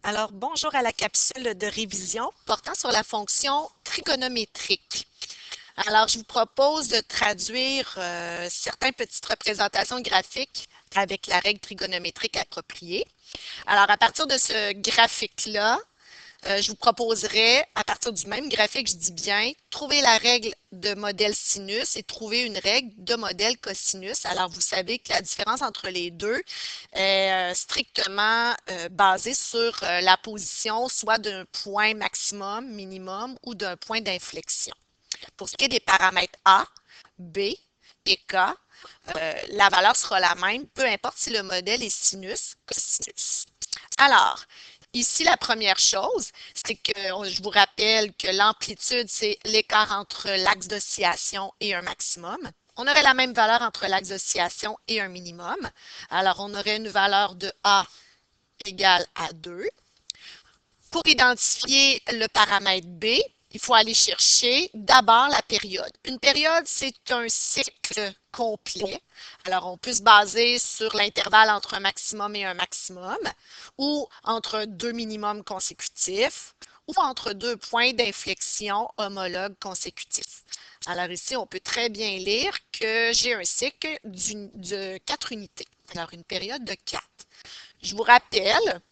Alors, bonjour à la capsule de révision portant sur la fonction trigonométrique. Alors, je vous propose de traduire certaines petites représentations graphiques avec la règle trigonométrique appropriée. Alors, à partir de ce graphique-là, je vous proposerai, à partir du même graphique, je dis bien, trouver la règle de modèle sinus et trouver une règle de modèle cosinus. Alors, vous savez que la différence entre les deux est strictement basée sur la position soit d'un point maximum, minimum ou d'un point d'inflexion. Pour ce qui est des paramètres A, B et K, la valeur sera la même, peu importe si le modèle est sinus, cosinus. Alors, ici, la première chose, c'est que je vous rappelle que l'amplitude, c'est l'écart entre l'axe d'oscillation et un maximum. On aurait la même valeur entre l'axe d'oscillation et un minimum. Alors, on aurait une valeur de A égale à 2. Pour identifier le paramètre B, il faut aller chercher d'abord la période. Une période, c'est un cycle complet. Alors, on peut se baser sur l'intervalle entre un maximum et un maximum, ou entre deux minimums consécutifs, ou entre deux points d'inflexion homologues consécutifs. Alors ici, on peut très bien lire que j'ai un cycle de 4 unités. Alors, une période de 4. Je vous rappelle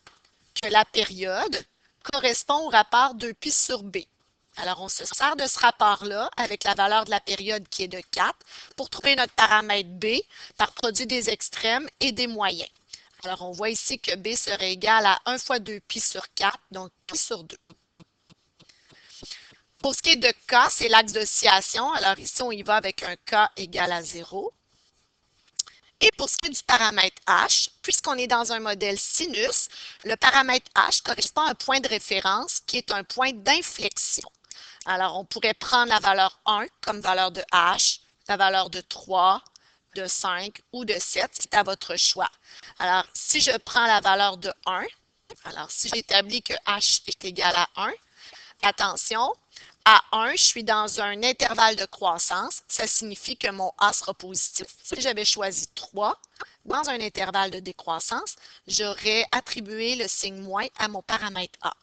que la période correspond au rapport 2π sur b. Alors, on se sert de ce rapport-là avec la valeur de la période qui est de 4 pour trouver notre paramètre B par produit des extrêmes et des moyens. Alors, on voit ici que B serait égal à 1 fois 2π sur 4, donc π sur 2. Pour ce qui est de K, c'est l'axe d'oscillation. Alors ici, on y va avec un K égal à 0. Et pour ce qui est du paramètre H, puisqu'on est dans un modèle sinus, le paramètre H correspond à un point de référence qui est un point d'inflexion. Alors, on pourrait prendre la valeur 1 comme valeur de H, la valeur de 3, de 5 ou de 7, c'est à votre choix. Alors, si je prends la valeur de 1, alors si j'établis que H est égal à 1, attention, à 1, je suis dans un intervalle de croissance. Ça signifie que mon A sera positif. Si j'avais choisi 3, dans un intervalle de décroissance, j'aurais attribué le signe moins à mon paramètre A.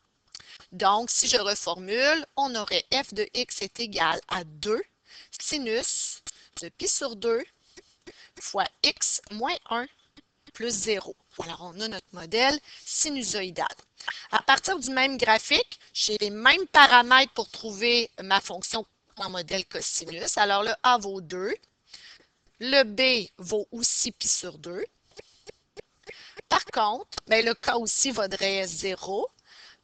Donc, si je reformule, on aurait f de x est égal à 2 sinus de π sur 2 fois x moins 1 plus 0. Alors, on a notre modèle sinusoïdal. À partir du même graphique, j'ai les mêmes paramètres pour trouver ma fonction en modèle cosinus. Alors, le A vaut 2. Le B vaut aussi π sur 2. Par contre, le K aussi vaudrait 0.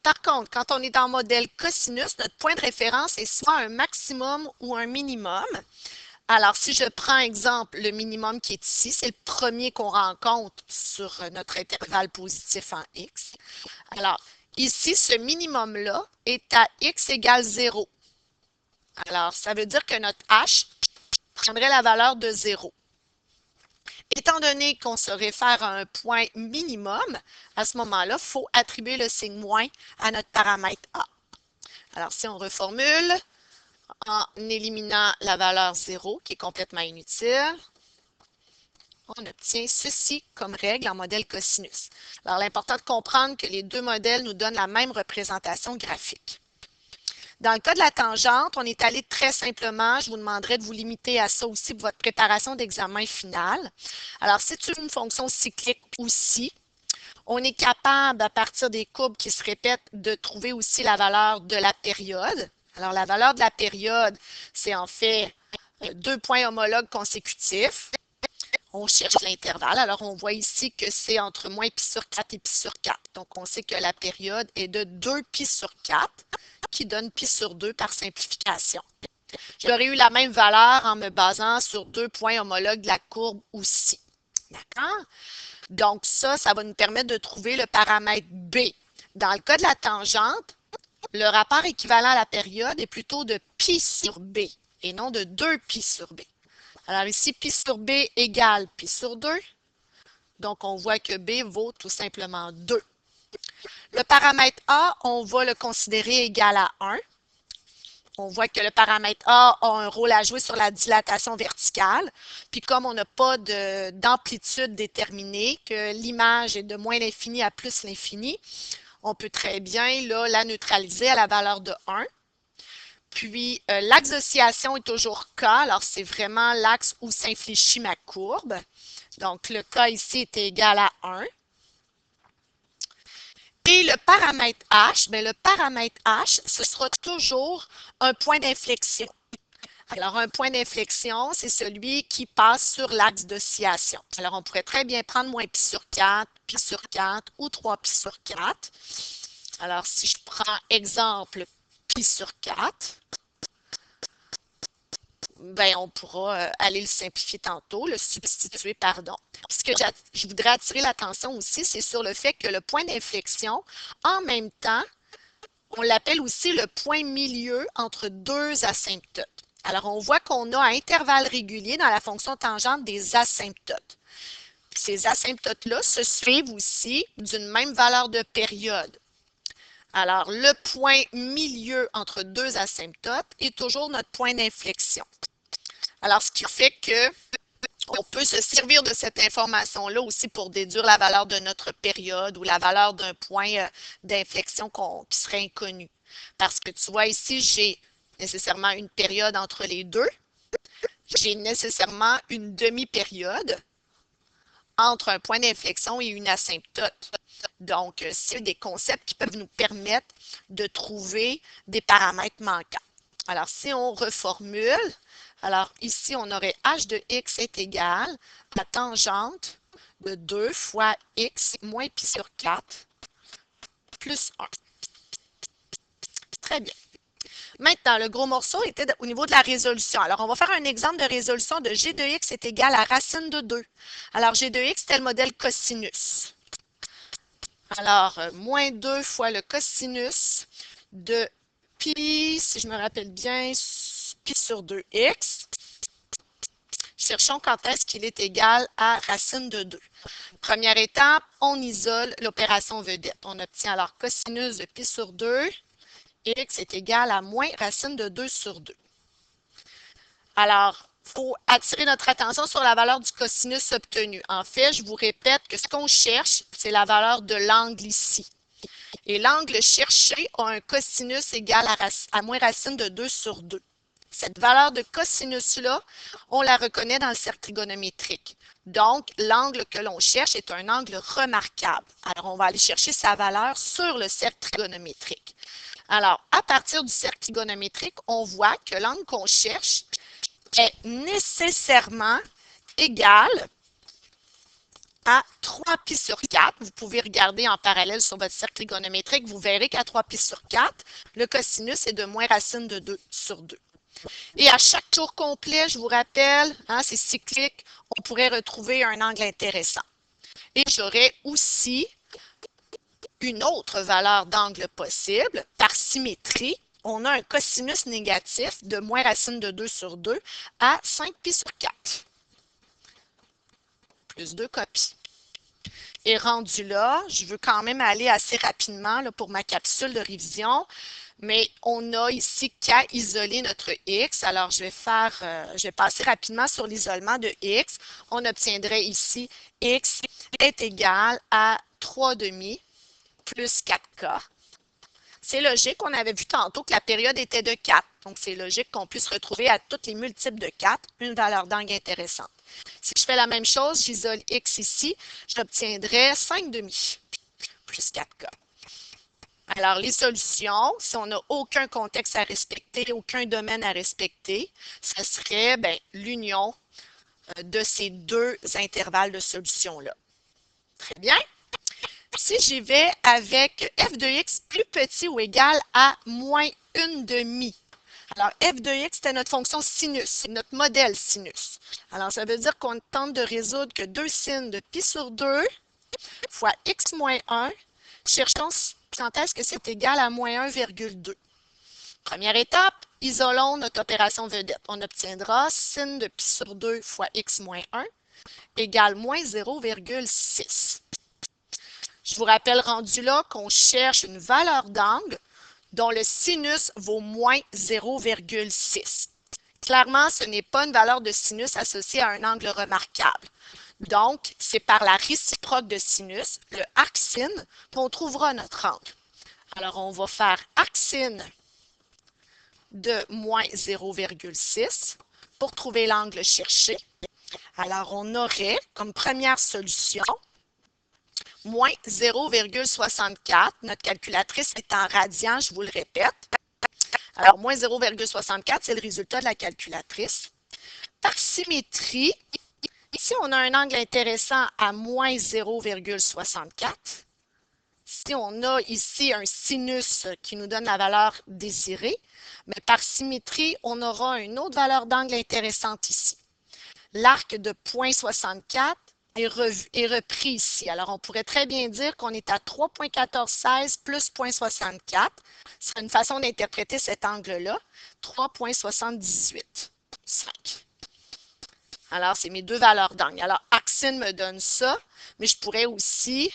Par contre, quand on est dans le modèle cosinus, notre point de référence est soit un maximum ou un minimum. Alors, si je prends exemple le minimum qui est ici, c'est le premier qu'on rencontre sur notre intervalle positif en x. Alors, ici, ce minimum-là est à x égale 0. Alors, ça veut dire que notre h prendrait la valeur de 0. Étant donné qu'on se réfère à un point minimum, à ce moment-là, il faut attribuer le signe moins à notre paramètre A. Alors, si on reformule, en éliminant la valeur 0, qui est complètement inutile, on obtient ceci comme règle en modèle cosinus. Alors, l'important de comprendre que les deux modèles nous donnent la même représentation graphique. Dans le cas de la tangente, on est allé très simplement, je vous demanderai de vous limiter à ça aussi pour votre préparation d'examen final. Alors, c'est une fonction cyclique aussi. On est capable, à partir des courbes qui se répètent, de trouver aussi la valeur de la période. Alors, la valeur de la période, c'est en fait deux points homologues consécutifs. On cherche l'intervalle. Alors, on voit ici que c'est entre moins π sur 4 et π sur 4. Donc, on sait que la période est de 2π sur 4, qui donne π sur 2 par simplification. J'aurais eu la même valeur en me basant sur deux points homologues de la courbe aussi. D'accord? Donc, ça va nous permettre de trouver le paramètre B. Dans le cas de la tangente, le rapport équivalent à la période est plutôt de π sur B et non de 2π sur B. Alors ici, π sur B égale π sur 2. Donc, on voit que B vaut tout simplement 2. Le paramètre A, on va le considérer égal à 1. On voit que le paramètre A a un rôle à jouer sur la dilatation verticale. Puis comme on n'a pas d'amplitude déterminée, que l'image est de moins l'infini à plus l'infini, on peut très bien là, la neutraliser à la valeur de 1. Puis, l'axe d'oscillation est toujours K. Alors, c'est vraiment l'axe où s'infléchit ma courbe. Donc, le K ici est égal à 1. Et le paramètre H, bien, le paramètre H, ce sera toujours un point d'inflexion. Alors, un point d'inflexion, c'est celui qui passe sur l'axe d'oscillation. Alors, on pourrait très bien prendre moins pi sur 4, pi sur 4 ou 3 pi sur 4. Alors, si je prends exemple pi sur 4, ben, on pourra aller le simplifier tantôt, le substituer, pardon. Ce que je voudrais attirer l'attention aussi, c'est sur le fait que le point d'inflexion, en même temps, on l'appelle aussi le point milieu entre deux asymptotes. Alors, on voit qu'on a à intervalles réguliers dans la fonction tangente des asymptotes. Ces asymptotes-là se suivent aussi d'une même valeur de période. Alors, le point milieu entre deux asymptotes est toujours notre point d'inflexion. Alors, ce qui fait que on peut se servir de cette information-là aussi pour déduire la valeur de notre période ou la valeur d'un point d'inflexion qui serait inconnu. Parce que tu vois ici, j'ai nécessairement une période entre les deux. J'ai nécessairement une demi-période entre un point d'inflexion et une asymptote. Donc, c'est des concepts qui peuvent nous permettre de trouver des paramètres manquants. Alors, si on reformule, alors ici, on aurait h de x est égal à la tangente de 2 fois x moins pi sur 4 plus 1. Très bien. Maintenant, le gros morceau était au niveau de la résolution. Alors, on va faire un exemple de résolution de g de x est égal à racine de 2. Alors, g de x, c'était le modèle cosinus. Alors, moins 2 fois le cosinus de pi, si je me rappelle bien, pi sur 2x. Cherchons quand est-ce qu'il est égal à racine de 2. Première étape, on isole l'opération vedette. On obtient alors cosinus de pi sur 2, x est égal à moins racine de 2 sur 2. Alors, il faut attirer notre attention sur la valeur du cosinus obtenu. En fait, je vous répète que ce qu'on cherche, c'est la valeur de l'angle ici. Et l'angle cherché a un cosinus égal à moins racine de 2 sur 2. Cette valeur de cosinus-là, on la reconnaît dans le cercle trigonométrique. Donc, l'angle que l'on cherche est un angle remarquable. Alors, on va aller chercher sa valeur sur le cercle trigonométrique. Alors, à partir du cercle trigonométrique, on voit que l'angle qu'on cherche est nécessairement égal à 3 pi sur 4. Vous pouvez regarder en parallèle sur votre cercle trigonométrique, vous verrez qu'à 3 pi sur 4, le cosinus est de moins racine de 2 sur 2. Et à chaque tour complet, je vous rappelle, c'est cyclique, on pourrait retrouver un angle intéressant. Et j'aurais aussi une autre valeur d'angle possible. Par symétrie, on a un cosinus négatif de moins racine de 2 sur 2 à 5 pi sur 4. Plus 2 copies. Et rendu là, je veux quand même aller assez rapidement là, pour ma capsule de révision. Mais on a ici qu'à isoler notre x. Alors, je vais passer rapidement sur l'isolement de x. On obtiendrait ici x est égal à 3/2 plus 4k. C'est logique, on avait vu tantôt que la période était de 4. Donc, c'est logique qu'on puisse retrouver à tous les multiples de 4 une valeur d'angle intéressante. Si je fais la même chose, j'isole x ici, j'obtiendrai 5/2 plus 4k. Alors, les solutions, si on n'a aucun contexte à respecter, aucun domaine à respecter, ce serait l'union de ces deux intervalles de solution-là. Très bien. Si j'y vais avec f de x plus petit ou égal à moins 1/2. Alors, f de x, c'était notre fonction sinus, c'est notre modèle sinus. Alors, ça veut dire qu'on tente de résoudre que 2 sin de pi sur 2 fois x moins 1. Cherchons quand est-ce que c'est égal à moins 1,2. Première étape, isolons notre opération vedette. On obtiendra sin de pi sur 2 fois x moins 1 égale moins 0,6. Je vous rappelle rendu là qu'on cherche une valeur d'angle dont le sinus vaut moins 0,6. Clairement, ce n'est pas une valeur de sinus associée à un angle remarquable. Donc, c'est par la réciproque de sinus, le arcsine, qu'on trouvera notre angle. Alors, on va faire arcsine de moins 0,6 pour trouver l'angle cherché. Alors, on aurait comme première solution moins 0,64. Notre calculatrice est en radians, je vous le répète. Alors, moins 0,64, c'est le résultat de la calculatrice. Par symétrie, ici, on a un angle intéressant à moins 0,64. Si on a ici un sinus qui nous donne la valeur désirée, mais par symétrie, on aura une autre valeur d'angle intéressante ici. L'arc de 0,64 est repris ici. Alors, on pourrait très bien dire qu'on est à 3,1416 plus 0,64. C'est une façon d'interpréter cet angle-là. 3,78,5. Alors, c'est mes deux valeurs d'angle. Alors, arcsine me donne ça, mais je pourrais aussi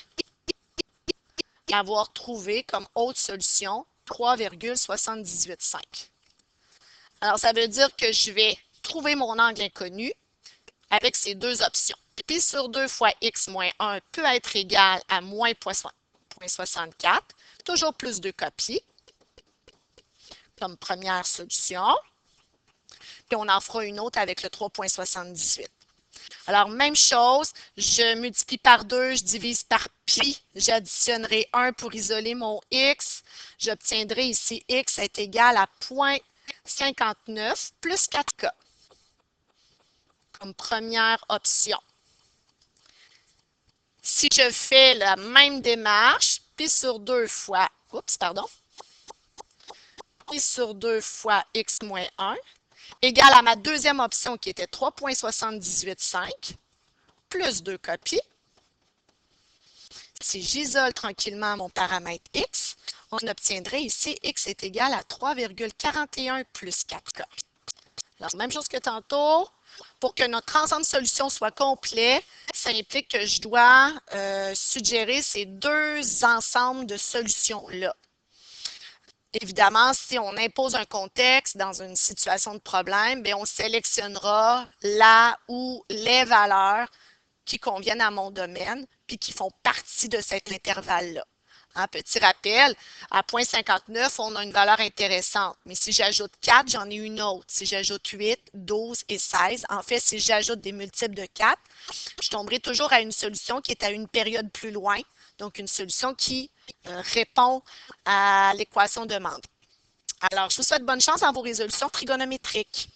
avoir trouvé comme autre solution 3,785. Alors, ça veut dire que je vais trouver mon angle inconnu avec ces deux options. Pi sur 2 fois x moins 1 peut être égal à moins 0,64, toujours plus 2 copies, comme première solution. Puis on en fera une autre avec le 3,78. Alors, même chose, je multiplie par 2, je divise par pi, j'additionnerai 1 pour isoler mon x. J'obtiendrai ici x est égal à 0,59 plus 4k, comme première option. Si je fais la même démarche, pi sur 2 fois, pi sur 2 fois x moins 1, égale à ma deuxième option qui était 3,785 plus 2 copies. Si j'isole tranquillement mon paramètre x, on obtiendrait ici x est égal à 3,41 plus 4k. Alors, même chose que tantôt, pour que notre ensemble de solutions soit complet, ça implique que je dois suggérer ces deux ensembles de solutions-là. Évidemment, si on impose un contexte dans une situation de problème, bien, on sélectionnera là où les valeurs qui conviennent à mon domaine puis qui font partie de cet intervalle-là. Un petit rappel, à 0,59, on a une valeur intéressante. Mais si j'ajoute 4, j'en ai une autre. Si j'ajoute 8, 12 et 16, en fait, si j'ajoute des multiples de 4, je tomberai toujours à une solution qui est à une période plus loin. Donc, une solution qui répond à l'équation demandée. Alors, je vous souhaite bonne chance dans vos résolutions trigonométriques.